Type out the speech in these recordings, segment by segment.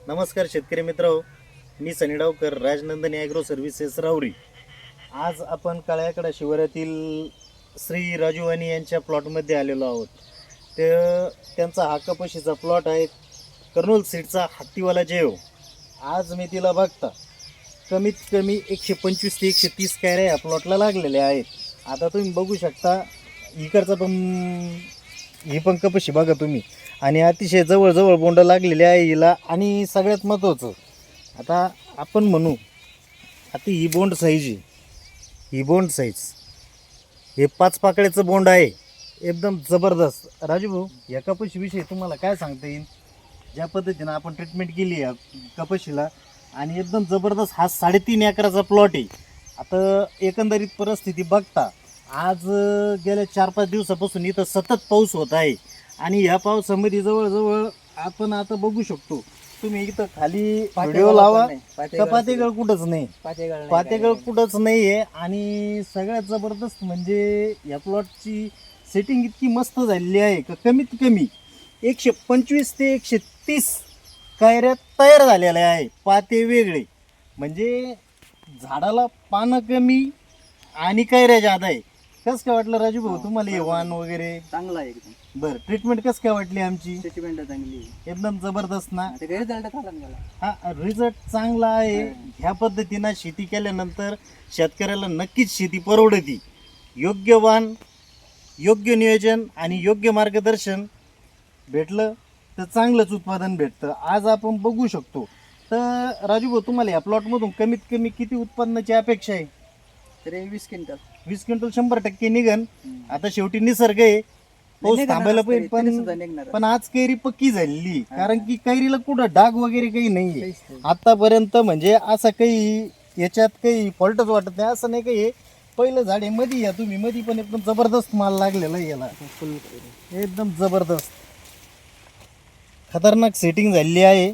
नमस्कार शेतकरी मित्रांनो, मी सनी डावकर, राजनंदनी ॲग्रो सर्व्हिसेस राहुरी. आज आपण काळ्याकडा शिवारातील श्री राजूवाणी यांच्या प्लॉटमध्ये आलेलो आहोत. त्यांचा हा कपाशीचा प्लॉट आहे, कर्नूल सीडचा हत्तीवाला जेव. आज मी तिला बघता कमीत कमी 125 ते 130 कॅऱ्या या प्लॉटला लागलेल्या आहेत. आता तुम्ही बघू शकता, इकडचा ही पण कपाशी बघा तुम्ही, आणि अतिशय जवळजवळ बोंड लागलेले आहे हिला. आणि सगळ्यात महत्त्वाचं, आता आपण म्हणू, आता ही बोंड साईज आहे, ही बोंड साईज हे 5 पाकळ्याचं बोंड आहे, एकदम जबरदस्त. राजू भाऊ, या कपाशीविषयी तुम्हाला काय सांगता येईल? ज्या पद्धतीनं आपण ट्रीटमेंट केली या कपाशीला, आणि एकदम जबरदस्त हा 3.5 एकराचा प्लॉट आहे. आता एकंदरीत परिस्थिती बघता, आज गेल्या 4-5 दिवसापासून इथं सतत पाऊस होत आहे, आणि ह्या पावसामध्ये जवळजवळ आपण आता बघू शकतो, तुम्ही इथं खाली व्हिडिओ लावा, पातेगळ कुठंच नाही, पातेगळ कुठंच नाही आहे. आणि सगळ्यात जबरदस्त म्हणजे या प्लॉटची सेटिंग इतकी मस्त झालेली आहे का कमीत कमी 125 ते 130 कायऱ्या तयार झालेल्या आहे. पाते वेगळे, म्हणजे झाडाला पानं कमी आणि कायऱ्या जादा आहे. कसं काय वाटलं राजू भाऊ तुम्हाला हे वाण वगैरे? चांगला आहे एकदम. बरं, ट्रीटमेंट कसं काय वाटली आमची? ट्रीटमेंट चांगली एकदम जबरदस्त ना? ते रिझल्ट आला मला. हा, रिझल्ट चांगला आहे. ह्या पद्धतीनं शेती केल्यानंतर शेतकऱ्याला नक्कीच शेती परवडती. योग्य वाण, योग्य नियोजन आणि योग्य मार्गदर्शन भेटलं तर चांगलंच उत्पादन भेटतं. आज आपण बघू शकतो. तर राजू भाऊ, तुम्हाला या प्लॉटमधून कमीत कमी किती उत्पन्नाची अपेक्षा आहे? तरी 20 क्विंटल. 20 क्विंटल 100% निघन. आता शेवटी निसर्ग आहे, पाऊस थांबायला पाहिजे, पण आज कैरी पक्की झालेली, कारण की कैरीला कुठं डाग वगैरे काही नाहीये आतापर्यंत. म्हणजे असं काही याच्यात काही फॉल्टच वाटत नाही. असं नाही काही पहिलं झाड आहे मध्ये, या तुम्ही मध्ये पण एकदम जबरदस्त माल लागलेला आहे याला, एकदम जबरदस्त खतरनाक सेटिंग झालेली आहे.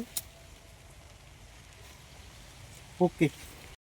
ओके.